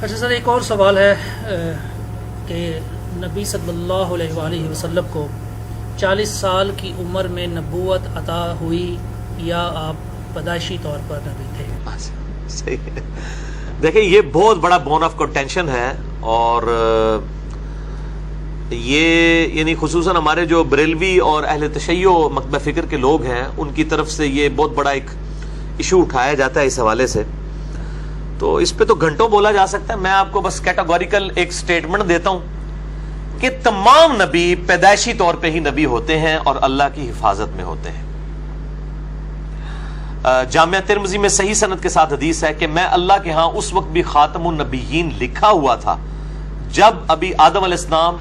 اچھا سر، ایک اور سوال ہے کہ نبی صلی اللہ علیہ وآلہ وسلم کو 40 سال کی عمر میں نبوت عطا ہوئی یا آپ پیدائشی طور پر نبی تھے؟ صحیح ہے. دیکھیں یہ بہت بڑا بون آف کنٹینشن ہے، اور یہ یعنی خصوصاً ہمارے جو بریلوی اور اہل تشیع مکتبہ فکر کے لوگ ہیں ان کی طرف سے یہ بہت بڑا ایک ایشو اٹھایا جاتا ہے اس حوالے سے. تو اس پہ تو گھنٹوں بولا جا سکتا ہے. میں آپ کو بس کیٹاگوریکل ایک سٹیٹمنٹ دیتا ہوں کہ تمام نبی پیدائشی طور پہ ہی نبی ہوتے ہیں اور اللہ کی حفاظت میں ہوتے ہیں. جامعہ ترمذی میں صحیح سند کے ساتھ حدیث ہے کہ میں اللہ کے ہاں اس وقت بھی خاتم النبیین لکھا ہوا تھا جب ابھی آدم علیہ السلام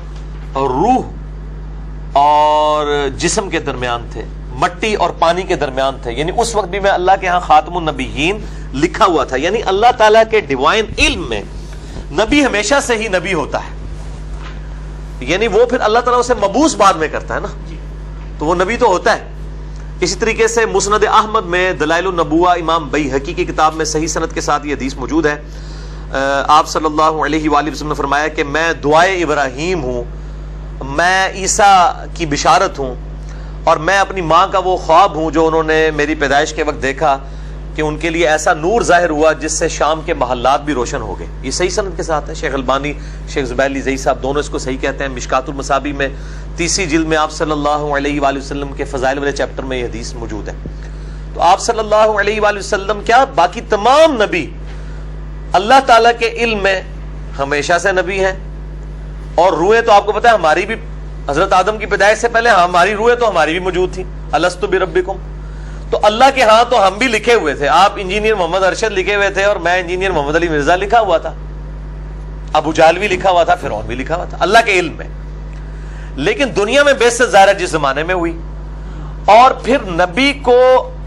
روح اور جسم کے درمیان تھے، مٹی اور پانی کے درمیان تھے. یعنی اس وقت بھی میں اللہ کے ہاں خاتم النبیین لکھا ہوا تھا. یعنی اللہ تعالیٰ کے ڈیوائن علم میں نبی ہمیشہ سے ہی نبی ہوتا ہے. یعنی وہ پھر اللہ تعالیٰ اسے مبعوث بعد میں کرتا ہے نا، تو وہ نبی تو ہوتا ہے. اسی طریقے سے مسند احمد میں دلائل النبوہ امام بیہقی کی کتاب میں صحیح سند کے ساتھ یہ حدیث موجود ہے. آپ صلی اللہ علیہ وآلہ وسلم نے فرمایا کہ میں دعائے ابراہیم ہوں، میں عیسیٰ کی بشارت ہوں، اور میں اپنی ماں کا وہ خواب ہوں جو انہوں نے میری پیدائش کے وقت دیکھا کہ ان کے لیے ایسا نور ظاہر ہوا جس سے شام کے محلات بھی روشن ہو گئے. یہ صحیح سند کے ساتھ ہے. شیخ البانی، شیخ زبیر علی زئی صاحب دونوں اس کو صحیح کہتے ہیں. مشکات المصابیح میں 30 جلد میں آپ صلی اللہ علیہ وآلہ وسلم کے فضائل والے چیپٹر میں یہ حدیث موجود ہے. تو آپ صلی اللہ علیہ وآلہ وسلم کیا باقی تمام نبی اللہ تعالیٰ کے علم میں ہمیشہ سے نبی ہیں. اور روحیں تو آپ کو پتا ہے ہماری بھی حضرت آدم کی پیدائش سے پہلے ہماری روحیں تو ہماری بھی موجود تھی. الستو بربکم. تو اللہ کے ہاں تو ہم بھی لکھے ہوئے تھے. آپ انجینئر محمد ارشد لکھے ہوئے تھے اور میں انجینئر محمد علی مرزا لکھا ہوا تھا، ابو جہل بھی لکھا ہوا تھا، فرعون بھی لکھا ہوا تھا اللہ کے علم میں. لیکن دنیا میں بعثت ظاہر جس زمانے میں ہوئی، اور پھر نبی کو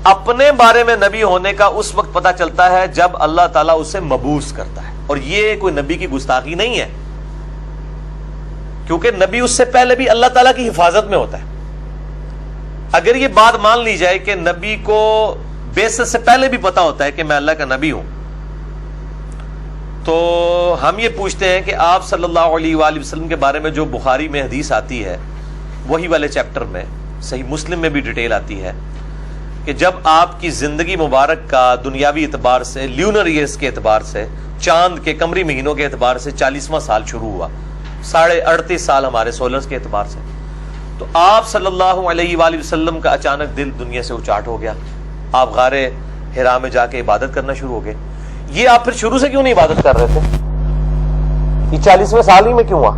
اپنے بارے میں نبی ہونے کا اس وقت پتا چلتا ہے جب اللہ تعالیٰ اسے مبعوث کرتا ہے. اور یہ کوئی نبی کی گستاخی نہیں ہے، کیونکہ نبی اس سے پہلے بھی اللہ تعالیٰ کی حفاظت میں ہوتا ہے. اگر یہ بات مان لی جائے کہ نبی کو بعثت سے پہلے بھی پتا ہوتا ہے کہ میں اللہ کا نبی ہوں، تو ہم یہ پوچھتے ہیں کہ آپ صلی اللہ علیہ وآلہ وسلم کے بارے میں جو بخاری میں حدیث آتی ہے، وہی والے چیپٹر میں، صحیح مسلم میں بھی ڈیٹیل آتی ہے کہ جب آپ کی زندگی مبارک کا دنیاوی اعتبار سے، لیونر ایئرز کے اعتبار سے، چاند کے قمری مہینوں کے اعتبار سے 40واں سال شروع ہوا، 38.5 سال ہمارے سولرز کے اعتبار سے، تو آپ صلی اللہ علیہ وآلہ وسلم کا اچانک دل دنیا سے اچاٹ ہو گیا. آپ غار حرا میں جا کے عبادت کرنا شروع ہو گئے. یہ آپ پھر شروع سے کیوں نہیں عبادت کر رہے تھے؟ یہ 40ویں سال ہی میں کیوں ہوا؟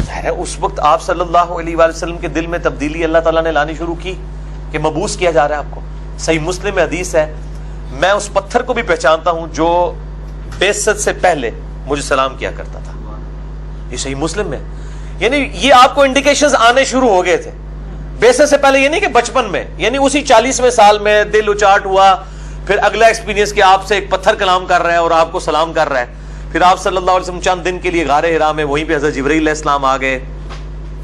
ظاہر ہے اس وقت آپ صلی اللہ علیہ وآلہ وسلم کے دل میں تبدیلی اللہ تعالیٰ نے لانی شروع کی کہ مبعوث کیا جا رہا ہے آپ کو. صحیح مسلم میں حدیث ہے، میں اس پتھر کو بھی پہچانتا ہوں جو بعثت سے پہلے مجھے سلام کیا کرتا تھا. یہ صحیح مسلم میں. یعنی یہ آپ کو انڈیکیشنز آنے شروع ہو گئے تھے بعثت سے پہلے. یہ نہیں کہ بچپن میں، یعنی اسی 40ویں سال میں دل اچاٹ ہوا، پھر اگلا ایکسپیرینس کہ آپ سے ایک پتھر کلام کر رہا ہے اور آپ کو سلام کر رہا ہے. پھر آپ صلی اللہ علیہ وسلم چند دن کے لیے غار حرا میں، وہیں پہ حضرت جبرائیل علیہ السلام آ گئے.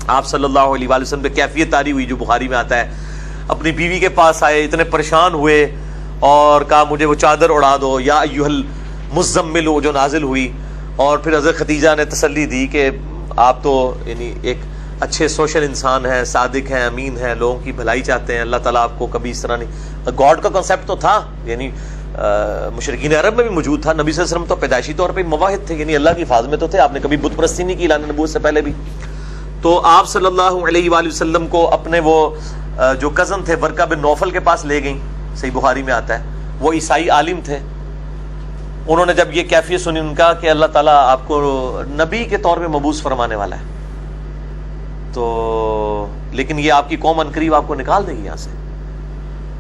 آپ صلی اللہ علیہ وآلہ وسلم پہ کیفیت طاری ہوئی جو بخاری میں آتا ہے. اپنی بیوی کے پاس آئے، اتنے پریشان ہوئے اور کہا مجھے وہ چادر اڑا دو، یا ایھا المزمل جو نازل ہوئی. اور پھر حضرت خدیجہ نے تسلی دی کہ آپ تو یعنی ایک اچھے سوشل انسان ہیں، صادق ہیں، امین ہیں، لوگوں کی بھلائی چاہتے ہیں، اللہ تعالیٰ آپ کو کبھی اس طرح نہیں. گاڈ کا کنسیپٹ تو تھا، یعنی مشرکین عرب میں بھی موجود تھا. نبی صلی اللہ علیہ وسلم تو پیدائشی طور پہ موحد تھے، یعنی اللہ کی حفاظت میں تو تھے. آپ نے کبھی بت پرستی نہیں کی اعلان نبوت سے پہلے بھی. تو آپ صلی اللہ علیہ وآلہ وسلم کو اپنے وہ جو کزن تھے ورقہ بن نوفل کے پاس لے گئیں. صحیح بخاری میں آتا ہے وہ عیسائی عالم تھے. انہوں نے جب یہ کیفیت سنی ان کا کہ اللہ تعالیٰ آپ کو نبی کے طور پہ مبعوث فرمانے والا ہے، تو لیکن یہ آپ کی قوم عنقریب آپ کو نکال دے گی یہاں سے.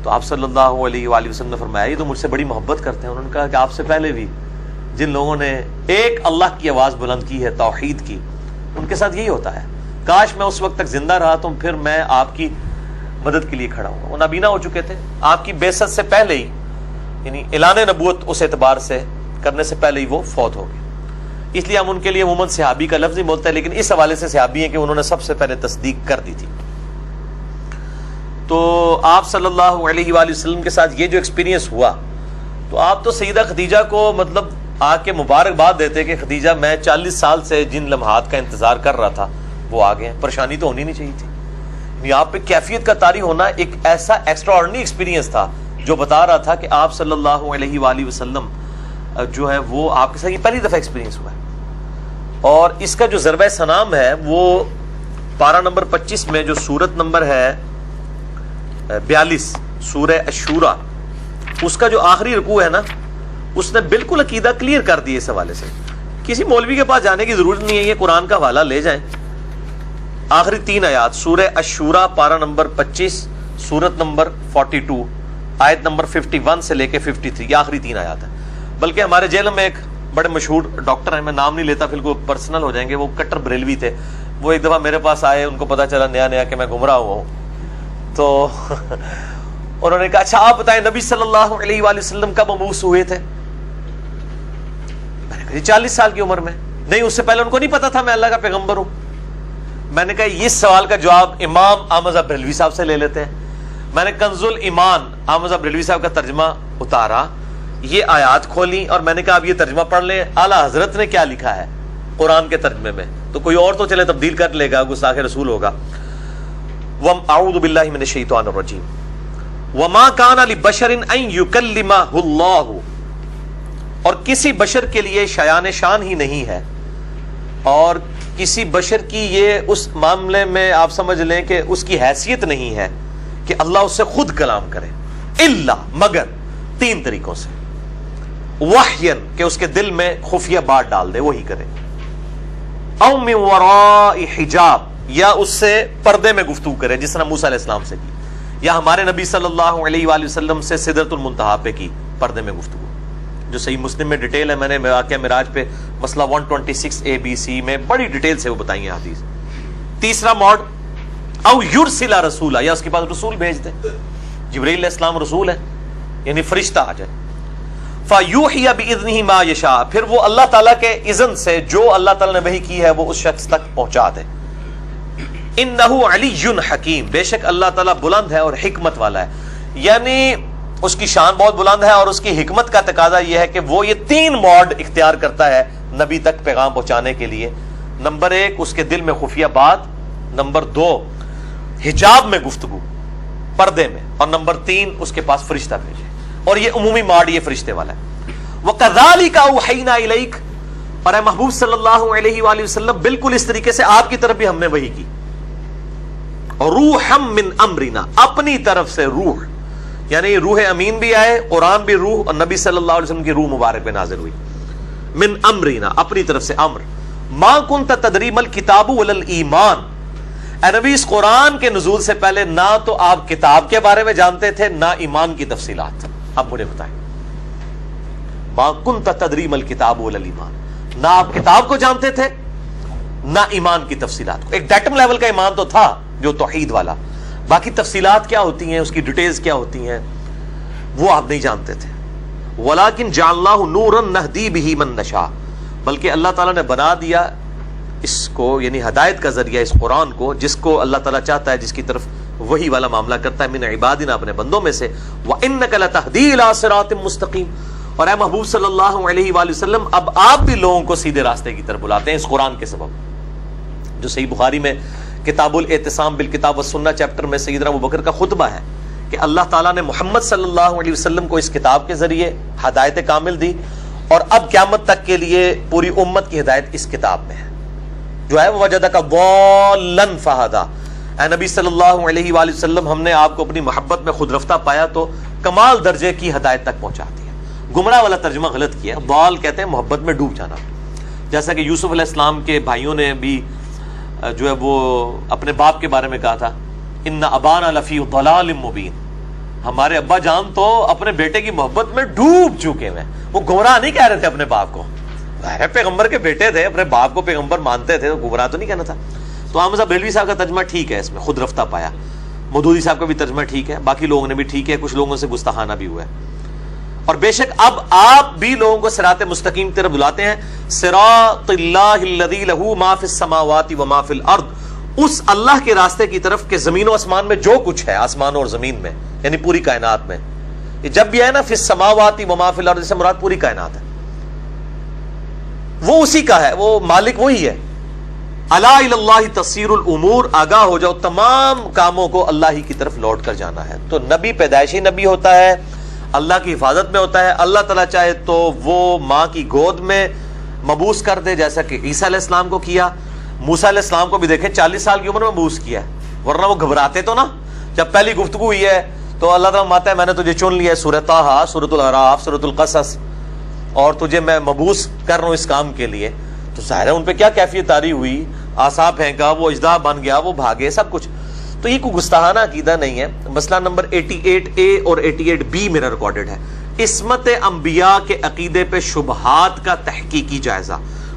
تو آپ صلی اللہ علیہ وآلہ وسلم نے فرمایا یہ تو مجھ سے بڑی محبت کرتے ہیں. انہوں نے کہا کہ آپ سے پہلے بھی جن لوگوں نے ایک اللہ کی آواز بلند کی ہے توحید کی، ان کے ساتھ یہی ہوتا ہے. کاش میں اس وقت تک زندہ رہا تو پھر میں آپ کی مدد کے لیے کھڑا ہوں. وہ نابینا ہو چکے تھے آپ کی بعثت سے پہلے ہی، یعنی اعلان نبوت اس اعتبار سے کرنے سے پہلے ہی وہ فوت ہو گئے. اس لیے ہم ان کے لیے عموماً صحابی کا لفظ نہیں بولتے، لیکن اس حوالے سے صحابی ہیں کہ انہوں نے سب سے پہلے تصدیق کر دی تھی. تو آپ صلی اللہ علیہ وآلہ وسلم کے ساتھ یہ جو ایکسپیرینس ہوا، تو آپ تو سیدہ خدیجہ کو مطلب آ کے مبارکباد دیتے کہ خدیجہ میں 40 سال سے جن لمحات کا انتظار کر رہا تھا وہ آ گئے ہیں. پریشانی تو ہونی نہیں چاہیے تھی. یعنی آپ پہ کیفیت کا طاری ہونا ایک ایسا ایکسٹرا آرڈنری ایکسپیرینس تھا جو بتا رہا تھا کہ آپ صلی اللہ علیہ وآلہ وسلم جو ہے وہ آپ کے ساتھ یہ پہلی دفعہ ایکسپیرینس ہوا ہے. اور اس کا جو ضربہ سنام ہے وہ پارہ نمبر 25 میں جو سورت نمبر ہے 42 سورہ الشورى، اس کا جو آخری رکوع ہے نا، اس نے بالکل عقیدہ کلیئر کر دیا اس حوالے سے. کسی مولوی کے پاس جانے کی ضرورت نہیں ہے، یہ قرآن کا حوالہ لے جائیں. آخری 3 آیات سورہ الشورى پارہ نمبر 25 سورت نمبر 42 آیت نمبر 51 سے لے کے 53، یہ آخری 3 آیات ہیں. بلکہ ہمارے جیل میں ایک بڑے مشہور ڈاکٹر ہیں، میں نام نہیں لیتا پھر کو پرسنل ہو جائیں گے، وہ کٹر بریلوی تھے. وہ ایک دفعہ میرے پاس آئے، ان کو پتا چلا نیا کہ میں گمراہ ہوا ہوں، تو انہوں نے کہا اچھا آپ بتائیں نبی صلی اللہ علیہ وآلہ وسلم کب مبعوث ہوئے تھے؟ میں نے کہا 40 سال کی عمر میں. نہیں، اس سے پہلے ان کو نہیں پتا تھا میں اللہ کا پیغمبر ہوں. میں نے کہا اس سوال کا جواب امام احمد رضا بریلوی صاحب سے لے لیتے ہیں. میں نے کنز الایمان احمد رضا بریلوی صاحب کا ترجمہ اتارا، یہ آیات کھولی اور میں نے کہا اب یہ ترجمہ پڑھ لیں اعلیٰ حضرت نے کیا لکھا ہے قرآن کے ترجمے میں، تو کوئی اور تو چلے تبدیل کر لے گا، گستاخ رسول ہوگا. اعوذ باللہ من الشیطان الرجیم وما کان لبشر ان یکلمہ اللہ، اور کسی بشر کے لیے شایان شان ہی نہیں ہے، اور کسی بشر کی یہ اس معاملے میں آپ سمجھ لیں کہ اس کی حیثیت نہیں ہے کہ اللہ اس سے خود کلام کرے، الا مگر 3 طریقوں سے. وحین کہ اس کے دل میں خفیہ بات ڈال دے وہی کرے، او من وراء حجاب یا اس سے پردے میں گفتگو کرے جس طرح موسیٰ علیہ السلام سے کی، یا ہمارے نبی صلی اللہ علیہ وآلہ وسلم سے سدرۃ المنتہا پہ کی پردے میں گفتگو، جو صحیح مسلم میں ڈیٹیل ہے. میں نے واقعہ معراج پہ مسئلہ 126 ABC میں بڑی ڈیٹیل سے وہ بتائی ہیں حدیث. تیسرا موڈ او یرسل رسولا، یا اس کے پاس رسول بھیج دے. جبرائیل علیہ السلام رسول ہے، یعنی فرشتہ آ جائے. فیوحی باذنہ ما یشاء، پھر وہ اللہ تعالیٰ کے اذن سے جو اللہ تعالیٰ نے وحی کی ہے وہ اس شخص تک پہنچا دے. انہ علی حکیم، بے شک اللہ تعالیٰ بلند ہے اور حکمت والا ہے. یعنی اس کی شان بہت بلند ہے اور اس کی حکمت کا تقاضا یہ ہے کہ وہ یہ 3 موڈ اختیار کرتا ہے نبی تک پیغام پہنچانے کے لیے. نمبر 1 اس کے دل میں خفیہ بات، نمبر 2 حجاب میں گفتگو پردے میں، اور نمبر 3 اس کے پاس فرشتہ بھیجے. اور یہ عمومی ماڈ یہ فرشتے والا ہے. وَكَذَلِكَ أَوْحَيْنَا إِلَيْكَ، اور اے محبوب صلی اللہ علیہ وآلہ وسلم بالکل اس طریقے سے آپ کی طرف بھی ہم نے وحی کی. روحم من امرنا، اپنی طرف سے روح، یعنی روح امین بھی آئے، قرآن بھی روح، اور نبی صلی اللہ علیہ وسلم کی روح مبارک پہ نازل ہوئی. من امرنا، اپنی طرف سے امر. ما کنت تدری ما الکتاب ولا الایمان، اے نبی اس قرآن کے نزول سے پہلے نہ تو آپ کتاب کے بارے میں جانتے تھے نہ ایمان کی تفصیلات. اب مجھے بتائیں، ما کنت تدری ما الکتاب ولا الایمان، نہ آپ کتاب کو جانتے تھے نہ ایمان کی تفصیلات کو. ایک ڈیٹم لیول کا ایمان تو تھا جو توحید والا، باقی تفصیلات کیا ہوتی ہیں، اس کی ڈیٹیلز کیا ہوتی ہیں وہ آپ نہیں جانتے تھے. وَلَكِنْ جَعَلْنَاهُ نُورًا نَهْدِي بِهِ مَن نَّشَاءُ، بلکہ اللہ تعالیٰ نے بنا دیا اس کو، یعنی ہدایت کا ذریعہ اس قرآن کو، جس کو اللہ تعالیٰ چاہتا ہے، جس کی طرف وہی والا معاملہ کرتا ہے، من عبادنا، اپنے بندوں میں سے. وَإِنَّكَ لَتَهْدِي إِلَىٰ صِرَاطٍ مُسْتَقِيمٍ، اور اے محبوب صلی اللہ علیہ وآلہ وسلم اب آپ بھی لوگوں کو سیدھے راستے کی طرف بلاتے ہیں اس قرآن کے سبب. جو صحیح بخاری میں کتاب الاعتصام بالکتاب والسنہ چیپٹر میں سیدنا ابوبکر کا خطبہ ہے کہ اللہ تعالیٰ نے محمد صلی اللہ علیہ وسلم کو اس کتاب کے ذریعے ہدایت کامل دی، اور اب قیامت تک کے لیے پوری امت کی ہدایت اس کتاب میں ہے جو ہے وَوَجَدَكَ ضَالًّا فَهَدَىٰ. اے نبی صلی اللہ علیہ وآلہ وسلم ہم نے آپ کو اپنی محبت میں خود رفتہ پایا تو کمال درجے کی ہدایت تک پہنچا دیا. گمراہ والا ترجمہ غلط کیا، ضال کہتے ہیں محبت میں ڈوب جانا. جیسا کہ یوسف علیہ السلام کے بھائیوں نے بھی جو ہے وہ اپنے باپ کے بارے میں کہا تھا، ان ابانا لفی ضلال مبین، ہمارے ابا جان تو اپنے بیٹے کی محبت میں ڈوب چکے ہیں. وہ گمراہ نہیں کہہ رہے تھے اپنے باپ کو، پیغمبر کے بیٹے تھے، اپنے باپ کو پیغمبر مانتے تھے، تو گمراہ تو نہیں کہنا تھا. تو احمد صاحب بریلوی صاحب کا ترجمہ ٹھیک ہے، اس میں خود رفتہ پایا. مودودی صاحب کا بھی ترجمہ ٹھیک ہے، باقی لوگوں نے بھی ٹھیک ہے، کچھ لوگوں سے گستاخانہ بھی ہوا ہے. اور بے شک اب آپ بھی لوگوں کو صراط مستقیم کی طرف بلاتے ہیں. صراط اللہ الذی لہ ما فی السماوات و ما فی الارض، اس اللہ کے راستے کی طرف کہ زمین و آسمان میں جو کچھ ہے، آسمانوں اور زمین میں، یعنی پوری کائنات میں. یہ جب بھی ہے نا فی السماوات و ما فی الارض سے مراد پوری کائنات ہے. وہ اسی کا ہے, وہ مالک وہی ہے. الا الی اللہ تصیر الامور, آگاہ ہو جاؤ تمام کاموں کو اللہ ہی کی طرف لوٹ کر جانا ہے. تو نبی پیدائشی نبی ہوتا ہے, اللہ کی حفاظت میں ہوتا ہے. اللہ تعالیٰ چاہے تو وہ ماں کی گود میں مبعوث کر دے, جیسا کہ عیسیٰ علیہ السلام کو کیا. موسیٰ علیہ السلام کو بھی دیکھیں 40 سال کی عمر میں مبعوث کیا ہے, ورنہ وہ گھبراتے تو نا. جب پہلی گفتگو ہوئی ہے تو اللہ تعالیٰ ماتا ہے میں نے تجھے چن لیا ہے, سورۃ طٰہٰ, سورۃ الاعراف, سورۃ القصص, اور تجھے میں مبعوث کر رہا ہوں اس کام کے لیے. تو ظاہر ہے ان پہ کیا کیفیت طاری ہوئی, عصا پھینکا, وہ اژدہا بن گیا, وہ بھاگے, سب کچھ. تو یہ کوئی گستاخانہ عقیدہ نہیں ہے. مسئلہ نمبر 88A اور 88B میرا ریکارڈڈ ہے, عصمت انبیاء کے عقیدے پہ شبہات کا تحقیقی جائزہ.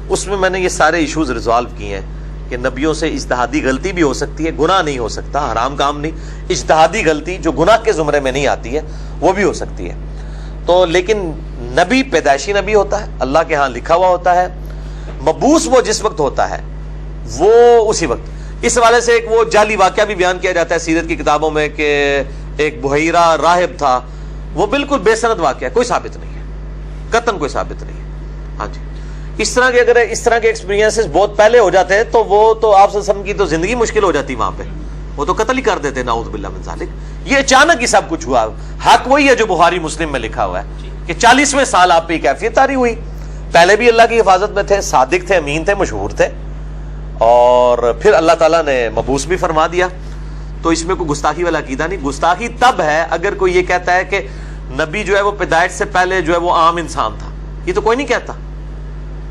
اس میں نے یہ سارے ایشوز ریزالو کیے ہیں کہ نبیوں سے اجتہادی غلطی بھی ہو سکتی ہے, گناہ نہیں ہو سکتا, حرام کام نہیں, اجتہادی غلطی جو گناہ کے زمرے میں نہیں آتی ہے وہ بھی ہو سکتی ہے. تو لیکن نبی پیدائشی نبی ہوتا ہے, اللہ کے ہاں لکھا ہوا ہوتا ہے. مبعوث وہ جس وقت ہوتا ہے وہ اسی وقت. اس حوالے سے ایک وہ جعلی واقعہ بھی بیان کیا جاتا ہے سیرت کی کتابوں میں کہ ایک بحیرہ راہب تھا, وہ بالکل بے سند واقعہ ہے, کوئی ثابت نہیں ہے, قطعاً کوئی ثابت نہیں ہے. ہاں جی, اس طرح کے اگر اس طرح کے ایکسپیرینسز بہت پہلے ہو جاتے ہیں تو وہ تو آپ صلی اللہ علیہ وسلم کی تو زندگی مشکل ہو جاتی وہاں پہ, وہ تو قتل ہی کر دیتے, نعوذ باللہ من ذالک. یہ اچانک ہی سب کچھ ہوا. حق وہی ہے جو بخاری مسلم میں لکھا ہوا ہے کہ 40ویں سال آپ پہ کیفیت طاری ہوئی. پہلے بھی اللہ کی حفاظت میں تھے, صادق تھے, امین تھے, مشہور تھے, اور پھر اللہ تعالیٰ نے مبعوث بھی فرما دیا. تو اس میں کوئی گستاخی والا عقیدہ نہیں. گستاخی تب ہے اگر کوئی یہ کہتا ہے کہ نبی جو ہے وہ پیدائش سے پہلے جو ہے وہ عام انسان تھا. یہ تو کوئی نہیں کہتا,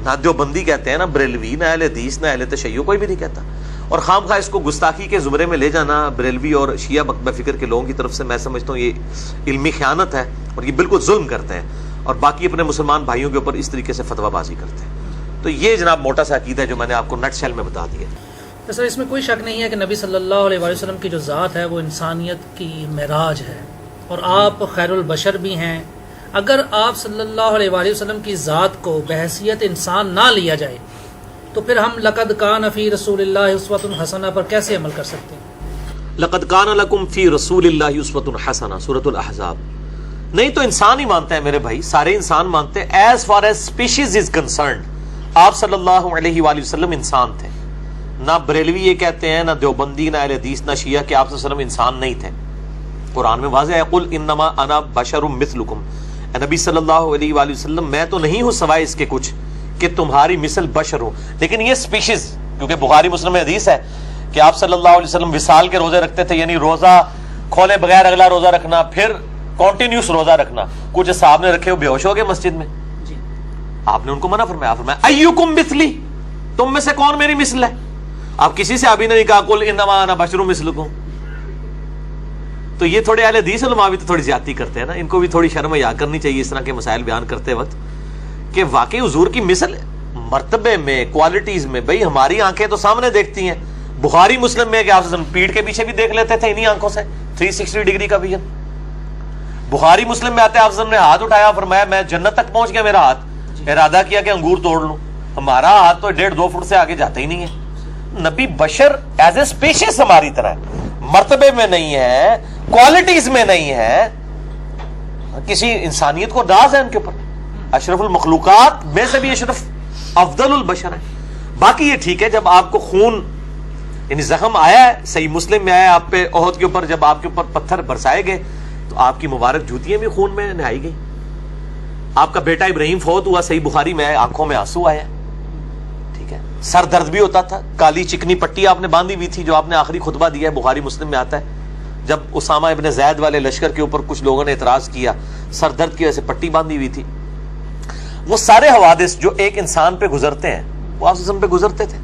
نہ دیوبندی کہتے ہیں, نہ بریلوی, نہ اہل حدیث, نہ اہل تشیع, کوئی بھی نہیں کہتا. اور خام خواہ اس کو گستاخی کے زمرے میں لے جانا بریلوی اور شیعہ مکتبہ فکر کے لوگوں کی طرف سے, میں سمجھتا ہوں یہ علمی خیانت ہے اور یہ بالکل ظلم کرتے ہیں, اور باقی اپنے مسلمان بھائیوں کے اوپر اس طریقے سے فتویٰ بازی کرتے ہیں. تو یہ جناب موٹا سا عقیدہ ہے جو میں نے آپ کو نٹ شیل میں بتا دیا. تو سر اس میں کوئی شک نہیں ہے کہ نبی صلی اللہ علیہ وآلہ وسلم کی جو ذات ہے وہ انسانیت کی معراج ہے, اور آپ خیر البشر بھی ہیں. اگر آپ صلی اللہ علیہ وآلہ وسلم کی ذات کو بحیثیت انسان نہ لیا جائے تو پھر ہم لقد کان فی رسول اللہ اسوۃ حسنہ پر کیسے عمل کر سکتے ہیں؟ لقد کان لکم فی رسول اللہ اسوۃ حسنہ, سورۃ الاحزاب. نہیں تو انسان ہی مانتے ہیں میرے بھائی, سارے انسان مانتے ہیں. As far as species is concerned آپ صلی اللہ علیہ وآلہ وسلم انسان تھے. نہ بریلوی یہ کہتے ہیں, نہ دیوبندی, نہ اہل حدیث, نہ شیعہ کہ آپ صلی اللہ علیہ وسلم انسان نہیں تھے. قرآن میں واضح ہے, قل انما انا بشر مثلکم, اے نبی صلی اللہ علیہ وآلہ وسلم میں تو نہیں ہوں سوائے اس کے کچھ کہ تمہاری مثل بشر ہوں. لیکن یہ اسپیشیز, کیونکہ بخاری مسلم میں حدیث ہے کہ آپ صلی اللہ علیہ وسلم وصال کے روزے رکھتے تھے, یعنی روزہ کھولے بغیر اگلا روزہ رکھنا, پھر کنٹینیوس روزہ رکھنا. کچھ صاحب نے رکھے وہ بے ہوش ہو گئے مسجد میں, آپ نے ان کو منع فرمایا, فرمایا ایکم مثلی, تم میں سے کون میری مثل ہے. آپ کسی سے ابھی نے نہیں کہا قل انما انا بشر مثلکم. تو یہ تھوڑے اہل حدیث علماء بھی تو تھوڑی زیادتی کرتے ہیں نا, ان کو بھی تھوڑی شرم حیا کرنی چاہیے اس طرح کے مسائل بیان کرتے وقت, کہ واقعی حضور کی مثل مرتبے میں, کوالٹیز میں, بھئی ہماری آنکھیں تو سامنے دیکھتی ہیں. بخاری مسلم میں کہ آپ پیٹھ کے پیچھے بھی دیکھ لیتے تھے انہی آنکھوں سے, 360 ڈگری کا ویژن. بخاری مسلم میں آتے آپ نے ہاتھ اٹھایا, فرمایا میں جنت تک پہنچ گیا میرا ہاتھ, ارادہ کیا کہ انگور توڑ لوں. ہمارا ہاتھ تو 1.5-2 فٹ سے آگے جاتا ہی نہیں ہے. نبی بشر ایز اے اسپیشیز ہماری طرح ہے, مرتبے میں نہیں ہے, کوالٹیز میں نہیں ہے, کسی انسانیت کو راز ہے ان کے اوپر. اشرف المخلوقات میں سے بھی اشرف افضل البشر ہے. باقی یہ ٹھیک ہے جب آپ کو خون یعنی زخم آیا ہے, صحیح مسلم میں آیا آپ پہ احد کے اوپر, جب آپ کے اوپر پتھر برسائے گئے تو آپ کی مبارک جوتیاں بھی خون میں نہائی گئی. آپ کا بیٹا ابراہیم فوت ہوا, صحیح بخاری میں آیا, آنکھوں میں آنسو آیا, ٹھیک ہے. سر درد بھی ہوتا تھا, کالی چکنی پٹی آپ نے باندھی ہوئی تھی جو آپ نے آخری خطبہ دیا ہے, بخاری مسلم میں آتا ہے. جب اسامہ ابن زید والے لشکر کے اوپر کچھ لوگوں نے اعتراض کیا, سر درد کی وجہ سے پٹی باندھی ہوئی تھی. وہ سارے حوادث جو ایک انسان پہ گزرتے ہیں وہ آپ پہ گزرتے تھے,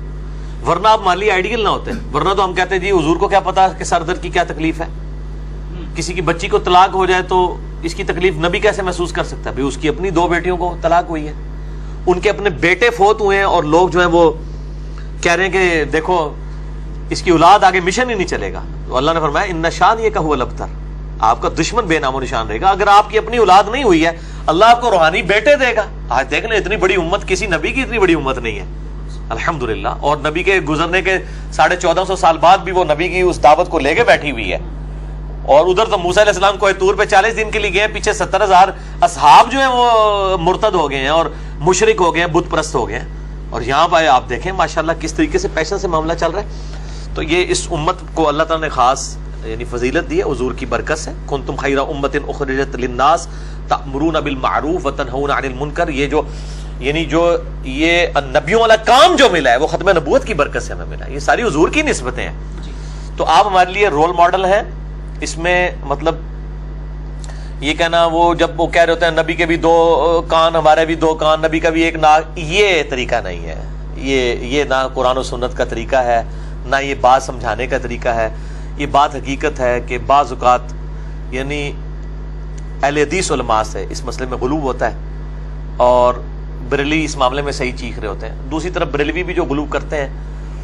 ورنہ آپ مالی آئیڈیل نہ ہوتے. ورنہ تو ہم کہتے ہیں جی حضور کو کیا پتا کہ سر درد کی کیا تکلیف ہے. کسی کی بچی کو طلاق ہو جائے تو اس کی تکلیف نبی کیسے محسوس کر سکتا ہے؟ بھئی اس کی اپنی 2 بیٹیوں کو طلاق ہوئی ہے, ان کے اپنے بیٹے فوت ہوئے ہیں, اور لوگ جو ہیں وہ کہہ رہے ہیں کہ دیکھو اس کی اولاد آگے مشن ہی نہیں چلے گا. تو اللہ نے فرمایا ان نشان یہ کہ هو الابتر, آپ کا دشمن بے نام و نشان رہے گا. اگر آپ کی اپنی اولاد نہیں ہوئی ہے اللہ آپ کو روحانی بیٹے دے گا. آج دیکھ لیں اتنی بڑی امت, کسی نبی کی اتنی بڑی امت نہیں ہے الحمدللہ, اور نبی کے گزرنے کے 1450 سال بعد بھی وہ نبی کی اس دعوت کو لے کے بیٹھی ہوئی ہے. اور ادھر تو موسیٰ علیہ السلام کوہ طور پہ 40 دن کے لیے گئے, پیچھے 70,000 اصحاب جو ہیں وہ مرتد ہو گئے ہیں, اور مشرک ہو گئے ہیں، بت پرست ہو گئے ہیں. اور یہاں پہ آپ دیکھیں ماشاءاللہ کس طریقے سے پیشن سے معاملہ چل رہا ہے. تو یہ اس امت کو اللہ تعالیٰ نے خاص یعنی فضیلت دی ہے حضور کی برکت سے. کنتم خیر امت اخرجت للناس تأمرون بالمعروف وتنہون عن المنکر. جو یہ نبیوں والا کام جو ملا ہے وہ ختم نبوت کی برکت سے ہمیں ملا. یہ ساری حضور کی نسبتیں ہیں. تو آپ ہمارے لیے رول ماڈل ہیں. اس میں مطلب یہ کہنا وہ جب وہ کہہ رہے ہوتے ہیں نبی کے بھی دو کان ہمارے بھی دو کان، نبی کا بھی ایک ناک، یہ طریقہ نہیں ہے. یہ نہ قرآن و سنت کا طریقہ ہے، نہ یہ بات سمجھانے کا طریقہ ہے. یہ بات حقیقت ہے کہ بعض اوقات یعنی اہل حدیث علماء سے اس مسئلے میں غلو ہوتا ہے اور بریلوی اس معاملے میں صحیح چیخ رہے ہوتے ہیں. دوسری طرف بریلوی بھی جو غلو کرتے ہیں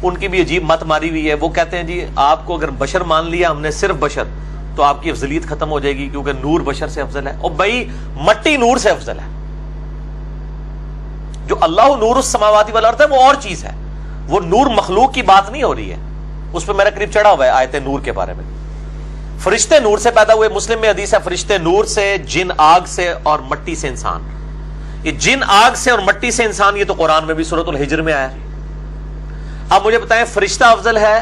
ان کی بھی عجیب مت ماری ہوئی ہے. وہ کہتے ہیں جی آپ کو اگر بشر مان لیا ہم نے صرف بشر تو آپ کی افضلیت ختم ہو جائے گی کیونکہ نور بشر سے افضل ہے. اور بھائی مٹی نور سے افضل ہے. جو اللہ نور السماوات والارض ہے وہ اور چیز ہے. وہ نور مخلوق کی بات نہیں ہو رہی ہے. اس پہ میرا قریب چڑھا ہوا ہے آیت نور کے بارے میں. فرشتے نور سے پیدا ہوئے. مسلم میں حدیث ہے فرشتے نور سے، جن آگ سے اور مٹی سے انسان. یہ جن آگ سے اور مٹی سے انسان یہ تو قرآن میں بھی سورۃ الحجر میں آیا. اب مجھے بتائیں فرشتہ افضل ہے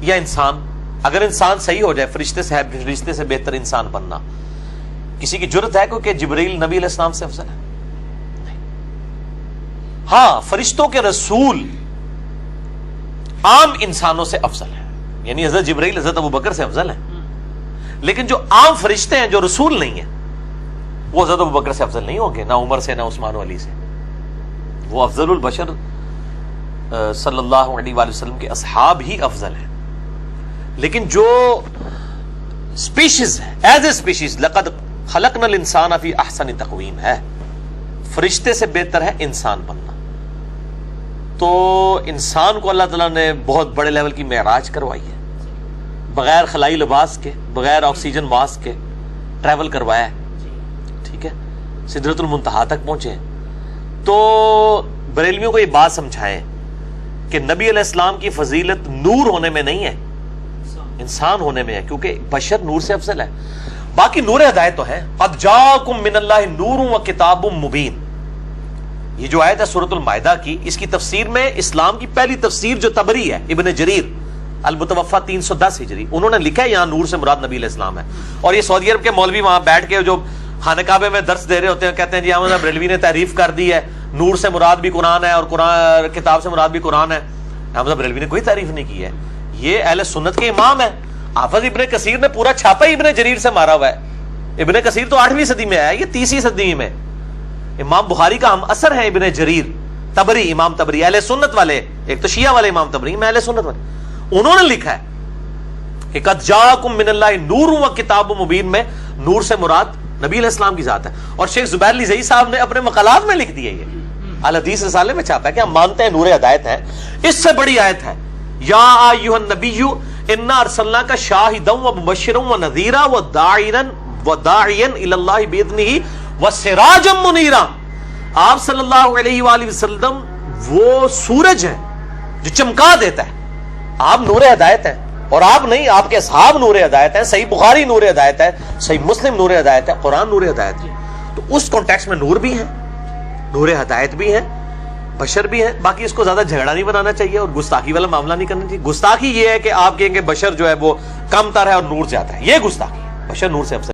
یا انسان؟ اگر انسان صحیح ہو جائے فرشتے سے بہتر انسان بننا کسی کی جرت ہے کیونکہ جبرائیل نبی علیہ السلام سے افضل ہے؟ نہیں. ہاں فرشتوں کے رسول عام انسانوں سے افضل ہے، یعنی حضرت جبرائیل حضرت ابوبکر سے افضل ہے. لیکن جو عام فرشتے ہیں جو رسول نہیں ہیں وہ حضرت ابوبکر سے افضل نہیں ہوں گے، نہ عمر سے، نہ عثمان و علی سے. وہ افضل البشر صلی اللہ علیہ وآلہ وسلم کے اصحاب ہی افضل ہیں. لیکن جو سپیشیز ہے ایز اے سپیشیز لقد خلقنا الانسان فی احسن تقویم ہے، فرشتے سے بہتر ہے انسان بننا. تو انسان کو اللہ تعالیٰ نے بہت بڑے لیول کی معراج کروائی ہے، بغیر خلائی لباس کے، بغیر آکسیجن ماسک کے ٹریول کروایا ہے. ٹھیک ہے، سدرۃ المنتہا تک پہنچے ہیں. تو بریلویوں کو یہ بات سمجھائیں کہ نبی علیہ السلام کی فضیلت نور ہونے میں نہیں ہے، انسان ہونے میں ہے، کیونکہ بشر نور سے افضل ہے. باقی نور ہدایت تو ہے. قد جاءکم من اللہ نور و کتاب مبین. یہ جو آیت ہے سورۃ المائدہ کی، اس کی تفسیر میں اسلام کی پہلی تفسیر جو طبری ہے ابن جریر المتوفا 310 ہجری، انہوں نے لکھا ہے یہاں نور سے مراد نبی علیہ السلام ہے. اور یہ سعودی عرب کے مولوی وہاں بیٹھ کے جو خانہ کعبے میں درس دے رہے ہوتے ہیں کہتے ہیں جی احمد بریلوی نے تعریف کر دی ہے نور سے مراد بھی قرآن ہے اور قرآن کتاب سے مراد بھی قرآن ہے. احمد بریلوی نے کوئی تعریف نہیں کی ہے. یہ اہل سنت کے امام ہیں. حافظ ابن کثیر نے پورا چھاپا ہی ابن جریر سے مارا ہوا ہے. ابن کثیر تو 8ویں صدی میں آیا، یہ 30ویں صدی میں. امام بخاری کا ہم اثر ہے ابن جریر طبری، امام طبری اہل سنت والے، ایک تو شیعہ والے امام طبری، میں اہل سنت والے. انہوں نے لکھا ہے کہ قد جاءکم من اللہ نور و کتاب مبین میں نور سے مراد نبی علیہ السلام کی ذات ہے. اور شیخ زبیر لزئی صاحب نے اپنے مقالات میں لکھ دیا، یہ الحدیث رسالے میں چھاپا ہے کہ ہم مانتے ہیں نور ہدایت ہے. اس سے بڑی آیت ہے یا ایھا النبی انا ارسلناک شاہدا ومبشرا ونذیرا وداعیا الی اللہ باذنہ وسراجا منیرا. آپ صلی اللہ علیہ وآلہ وسلم وہ سورج ہے جو چمکا دیتا ہے. آپ نور ہدایت ہیں اور آپ نہیں، آپ کے اصحاب نور ہدایت ہیں. صحیح بخاری نور ہدایت ہے، صحیح مسلم نور ہدایت ہے، قرآن نور ہدایت ہے. تو اس کانٹیکس میں نور بھی ہے، نور ہدایت بھی ہے، بشر بھی ہے. باقی اس کو زیادہ جھگڑا نہیں بنانا چاہیے اور گستاخی والا معاملہ نہیں کرنا چاہیے. گستاخی یہ ہے کہ آپ کہیں گے بشر جو ہے وہ کم تر ہے اور نور زیادہ ہے، یہ گستاخی ہے. بشر نور سے افضل